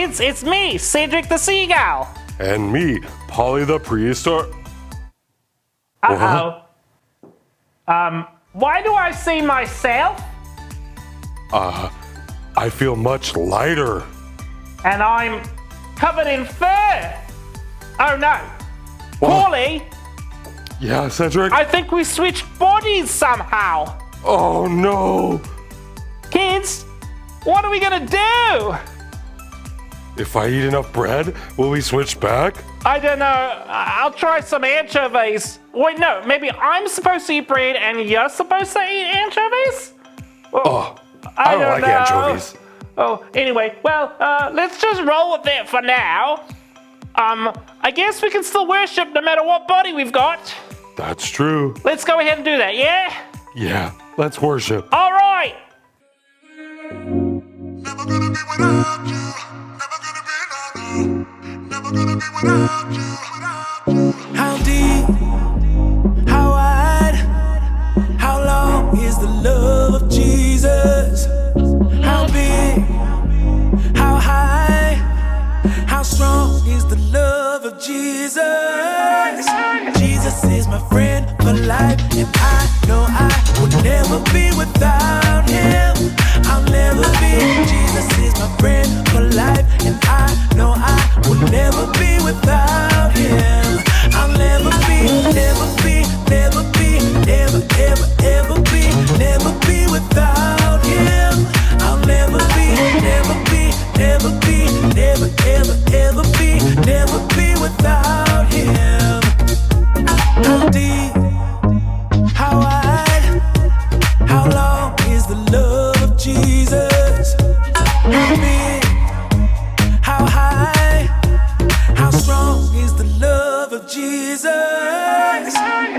kids, it's me, Cedric the Seagull. And me, Paulie the Prehistoric. Uh-oh. Why do I see myself? I feel much lighter. And I'm covered in fur. Oh no. Caulie, Yeah, Cedric? I think we switched bodies somehow. Oh no! Kids, what are we gonna do? If I eat enough bread, will we switch back? I don't know. I'll try some anchovies. Wait, no, maybe I'm supposed to eat bread and you're supposed to eat anchovies? Oh, I don't like know. anchovies. Oh, anyway, well, let's just roll with it for now. I guess we can still worship no matter what body we've got. That's true. Let's go ahead and do that, yeah? Yeah, let's worship. All right. Never gonna be without you. Never gonna be never gonna be without you. How deep, how wide, how long is the love of Jesus? How big, how high, how strong is the love of Jesus? Jesus is my friend for life, and I know I will never be without him. I'll never be. Jesus is my friend for life, and I know I will never be without him. I'll never be, never be, never be, never, ever, ever be, never be without him. I'll never be, never be, never be, never, ever, ever be, never be without him. How deep, how wide, how long is the love of Jesus? How big, how high, how strong is the love of Jesus?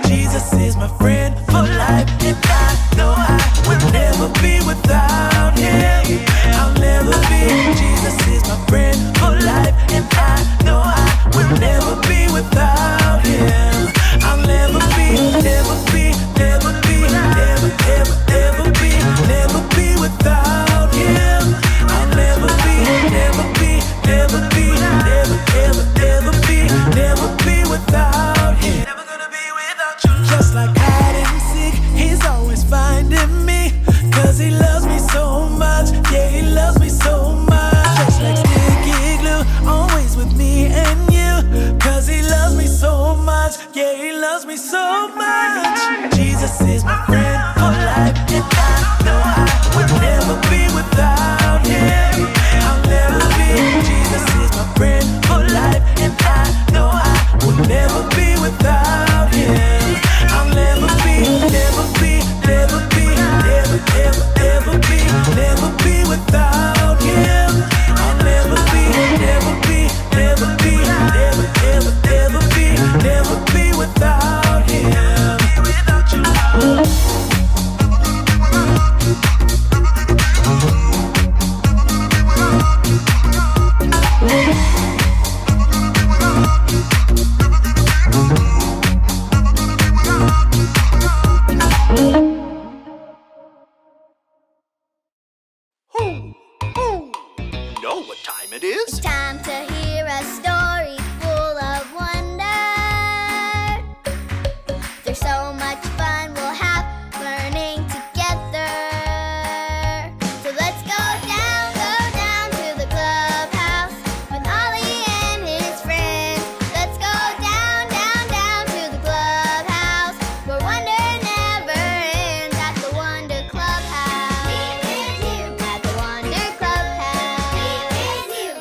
Jesus is my friend for life, and I know I will never be without him. I'll never be. Jesus is my friend for life, and I know I will never be without him. I'll never be, never be, never be, never, ever, ever be, never be without him. I'll never be, never be, never be, never, ever, ever be, never be without him. Never gonna be without you. Just like hide and seek, he's always finding me, 'cause he loves me so much. Yeah, he loves me so much. Just like sticky glue, always with me and you, 'cause he loves me so much. Yeah, he loves me so much. Jesus is my friend for life, and I know I will never be without him. I'll never be. Jesus is my friend for life, and I know I will never be without him. I'll never be, never be, never be, never, ever, ever be, never be without him. I'll never be, never be, never be, never, ever, ever be, never be without him. Without you. You know what time it is? Time to hear a story full of wonder. There's so much fun we'll have learning together. So let's go down to the clubhouse with Ollie and his friends. Let's go down to the clubhouse where wonder never ends at the Wonder Clubhouse. Meet with you at the Wonder Clubhouse. Meet with you.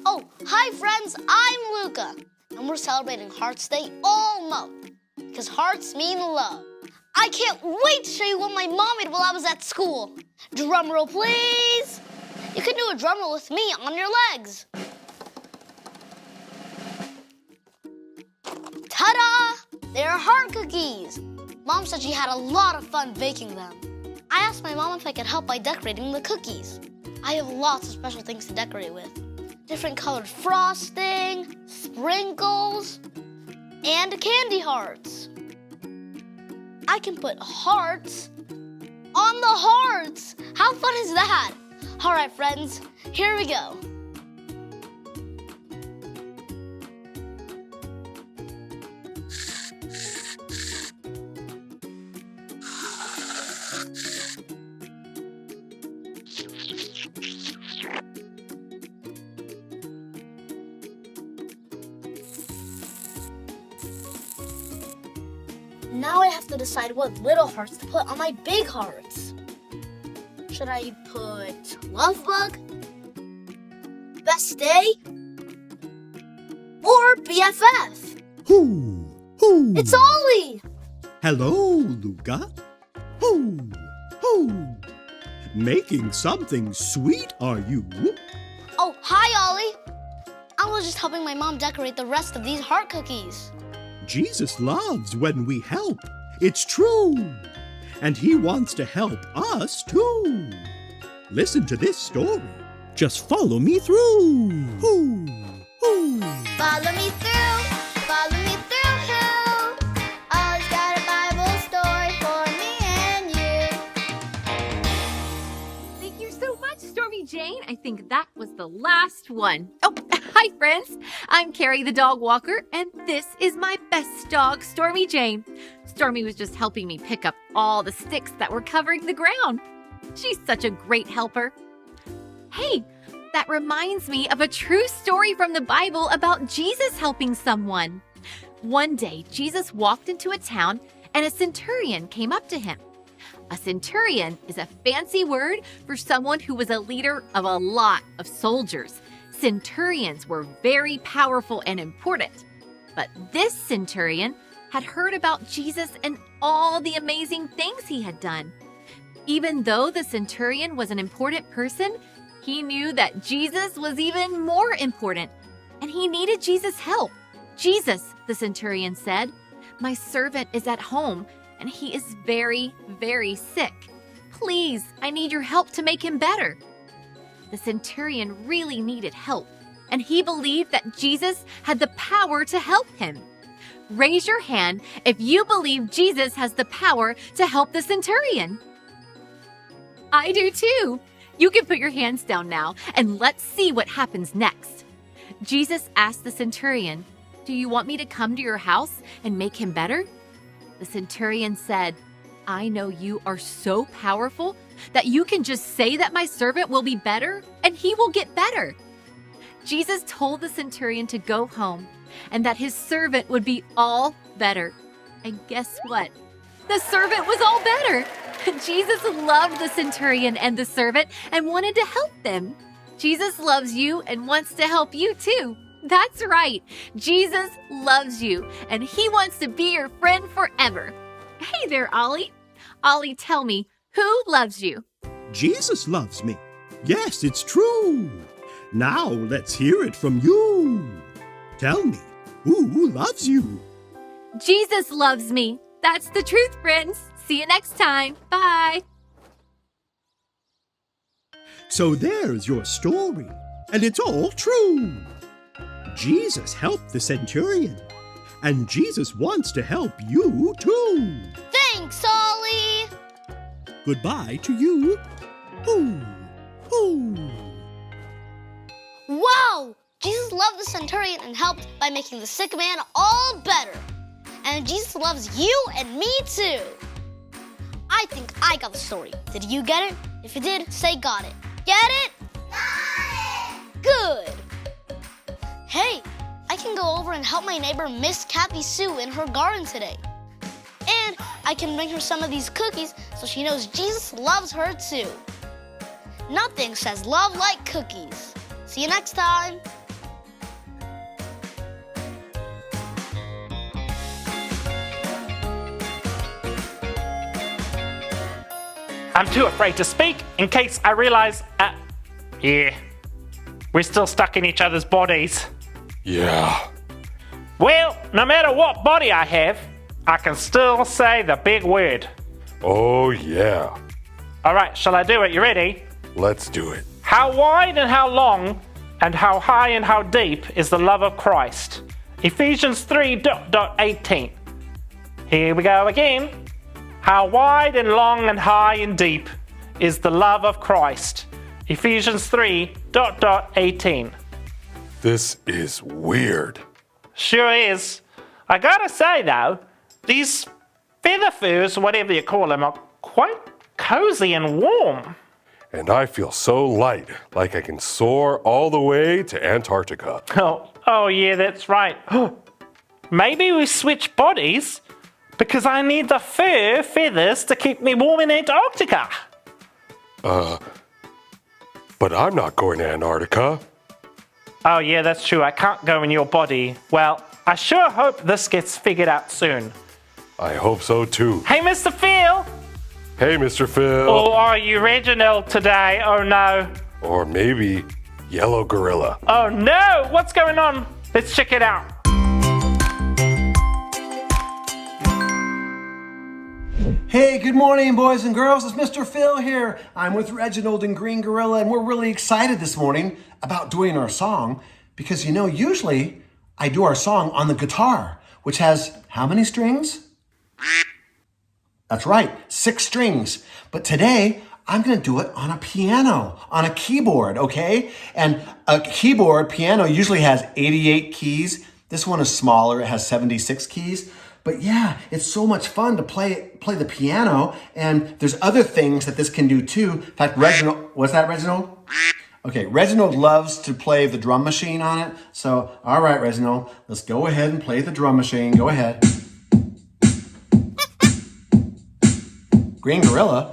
Oh, hi friends, I'm Luca, and we're celebrating Hearts Day all month, because hearts mean love. I can't wait to show you what my mom made while I was at school. Drum roll, please. You can do a drum roll with me on your legs. Ta-da! They're heart cookies. Mom said she had a lot of fun baking them. I asked my mom if I could help by decorating the cookies. I have lots of special things to decorate with. Different colored frosting, sprinkles, and candy hearts. I can put hearts on the hearts. How fun is that? All right, friends, here we go. Now I have to decide what little hearts to put on my big hearts. Should I put Love Bug, Best Day, or BFF? Who? It's Ollie! Hello, Luca. Who? Making something sweet, are you? Oh, hi, Ollie. I was just helping my mom decorate the rest of these heart cookies. Jesus loves when we help. It's true. And he wants to help us too. Listen to this story. Just follow me through. Who? Follow me through, follow me through, who? Ollie's got a Bible story for me and you. Thank you so much, Stormy Jane. I think that was the last one. Oh, hi, friends. I'm Carrie the dog walker, and this is my best dog, Stormy Jane. Stormy was just helping me pick up all the sticks that were covering the ground. She's such a great helper. Hey, that reminds me of a true story from the Bible about Jesus helping someone. One day, Jesus walked into a town and a centurion came up to him. A centurion is a fancy word for someone who was a leader of a lot of soldiers. Centurions were very powerful and important. But this centurion had heard about Jesus and all the amazing things he had done. Even though the centurion was an important person, he knew that Jesus was even more important, and he needed Jesus' help. Jesus, the centurion said, my servant is at home, and he is very, very sick. Please, I need your help to make him better. The centurion really needed help, and he believed that Jesus had the power to help him. Raise your hand if you believe Jesus has the power to help the centurion. I do too. You can put your hands down now, and let's see what happens next. Jesus asked the centurion, do you want me to come to your house and make him better? The centurion said, I know you are so powerful that you can just say that my servant will be better, and he will get better. Jesus told the centurion to go home and that his servant would be all better. And guess what? The servant was all better. Jesus loved the centurion and the servant and wanted to help them. Jesus loves you and wants to help you too. That's right. Jesus loves you and he wants to be your friend forever. Hey there, Ollie. Ollie, tell me, who loves you? Jesus loves me. Yes, it's true. Now let's hear it from you. Tell me, who loves you? Jesus loves me. That's the truth, friends. See you next time. Bye. So there's your story, and it's all true. Jesus helped the centurion, and Jesus wants to help you too. Thanks, Ollie! Goodbye to you. Wow! Jesus loved the centurion and helped by making the sick man all better. And Jesus loves you and me too. I think I got the story. Did you get it? If you did, say got it. Get it? Got it! Good. Hey, I can go over and help my neighbor Miss Kathy Sue in her garden today. And I can bring her some of these cookies so she knows Jesus loves her too. Nothing says love like cookies. See you next time. I'm too afraid to speak in case I realize, yeah, we're still stuck in each other's bodies. Yeah. Well, no matter what body I have, I can still say the big word. Oh, yeah. All right, shall I do it? You ready? Let's do it. How wide and how long and how high and how deep is the love of Christ? Ephesians 3:18. Here we go again. How wide and long and high and deep is the love of Christ? Ephesians 3:18. This is weird. Sure is. I gotta say though, these feather foos, whatever you call them, are quite cozy and warm. And I feel so light, like I can soar all the way to Antarctica. Oh yeah, that's right. Maybe we switch bodies because I need the fur feathers to keep me warm in Antarctica. But I'm not going to Antarctica. Oh yeah, that's true. I can't go in your body. Well, I sure hope this gets figured out soon. I hope so too. Hey, Mr. Phil! Hey, Mr. Phil. Or are you Reginald today? Oh no. Or maybe Yellow Gorilla. Oh no! What's going on? Let's check it out. Hey, good morning, boys and girls. It's Mr. Phil here. I'm with Reginald and Green Gorilla, and we're really excited this morning about doing our song because, you know, usually I do our song on the guitar, which has how many strings? That's right, 6 strings. But today, I'm going to do it on a piano, on a keyboard, okay? And a keyboard, piano, usually has 88 keys. This one is smaller. It has 76 keys. But yeah, it's so much fun to play the piano, and there's other things that this can do too. In fact, Reginald, what's that, Reginald? Okay, Reginald loves to play the drum machine on it. So, all right, Reginald, let's go ahead and play the drum machine. Go ahead. Green Gorilla?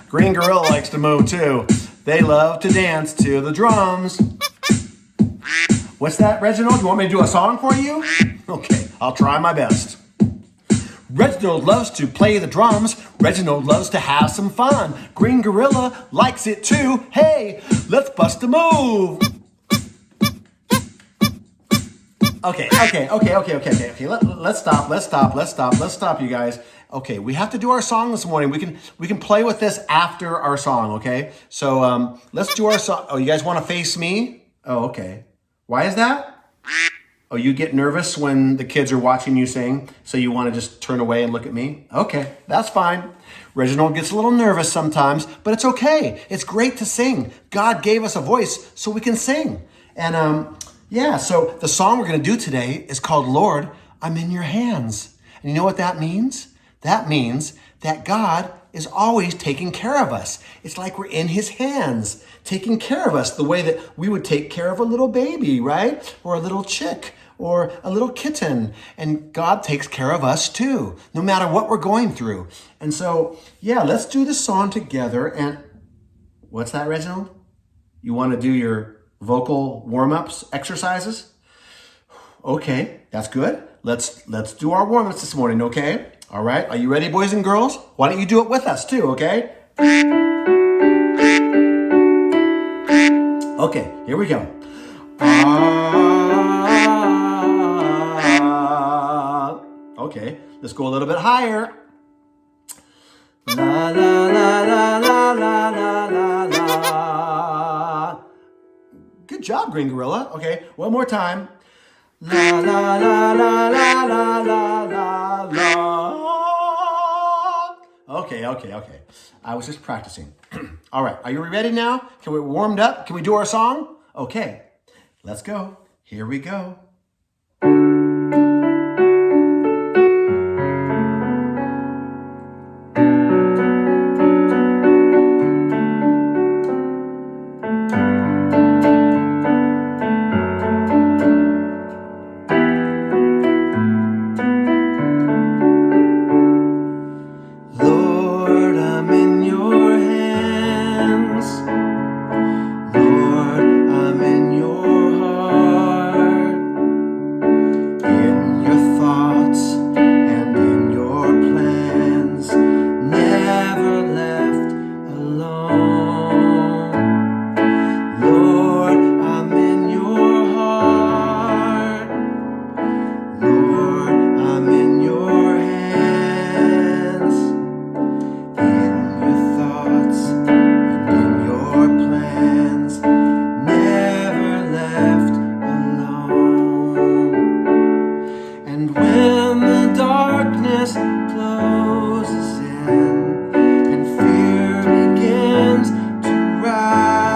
Green Gorilla likes to move too. They love to dance to the drums. What's that, Reginald? You want me to do a song for you? Okay, I'll try my best. Reginald loves to play the drums. Reginald loves to have some fun. Green Gorilla likes it too. Hey, let's bust a move. Okay. Let's stop, you guys. Okay, we have to do our song this morning. We can play with this after our song, okay? So let's do our song. Oh, you guys want to face me? Oh, okay. Why is that? Oh, you get nervous when the kids are watching you sing, so you want to just turn away and look at me? Okay, that's fine. Reginald gets a little nervous sometimes, but it's okay. It's great to sing. God gave us a voice so we can sing. And yeah, so the song we're going to do today is called Lord, I'm in Your Hands. And you know what that means? That means that God is always taking care of us. It's like we're in His hands, taking care of us the way that we would take care of a little baby, right? Or a little chick, or a little kitten. And God takes care of us too, no matter what we're going through. And so, yeah, let's do this song together. And what's that, Reginald? You want to do your vocal warm-ups exercises? Okay, that's good. Let's do our warm-ups this morning, okay? All right, are you ready, boys and girls? Why don't you do it with us too, okay? Okay, here we go. Okay, let's go a little bit higher. La la la la la la la la. Good job, Green Gorilla. Okay, one more time. La la la la la la la la la. Okay. I was just practicing. All right, are you ready now? Can we warmed up? Can we do our song? Okay, let's go. Here we go. Closes in and fear begins to rise.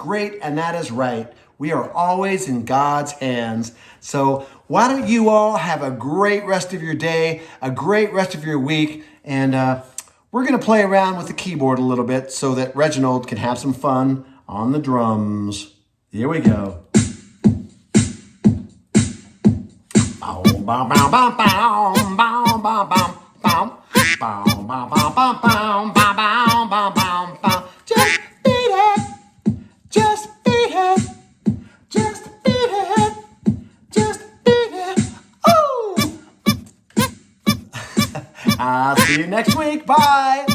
great and that is right. We are always in God's hands. So why don't you all have a great rest of your day, a great rest of your week, and we're going to play around with the keyboard a little bit so that Reginald can have some fun on the drums. Here we go. Just beat it. Just beat it. Just beat it. Just beat it. Ooh. I'll see you next week. Bye.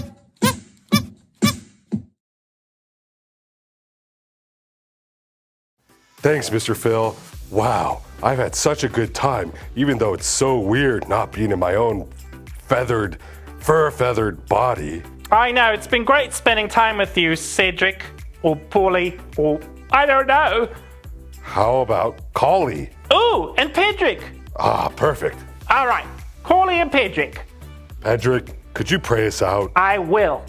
Thanks, Mr. Phil. Wow, I've had such a good time, even though it's so weird not being in my own fur-feathered body. I know, it's been great spending time with you, Cedric, or Paulie, or I don't know. How about Caulie? Ooh, and Pedric. Ah, perfect. All right, Caulie and Pedric. Pedric, could you pray us out? I will.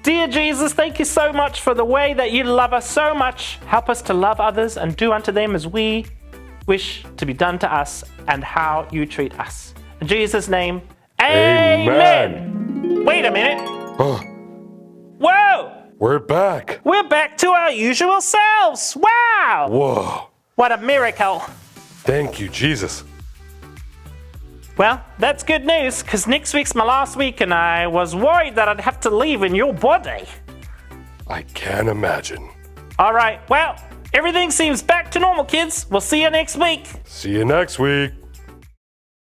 Dear Jesus, thank you so much for the way that you love us so much. Help us to love others and do unto them as we wish to be done to us and how you treat us. In Jesus' name, amen. Wait a minute. Whoa! We're back. We're back to our usual selves. Wow! Whoa. What a miracle. Thank you, Jesus. Well, that's good news, because next week's my last week and I was worried that I'd have to leave in your body. I can't imagine. All right, well, everything seems back to normal, kids. We'll see you next week. See you next week.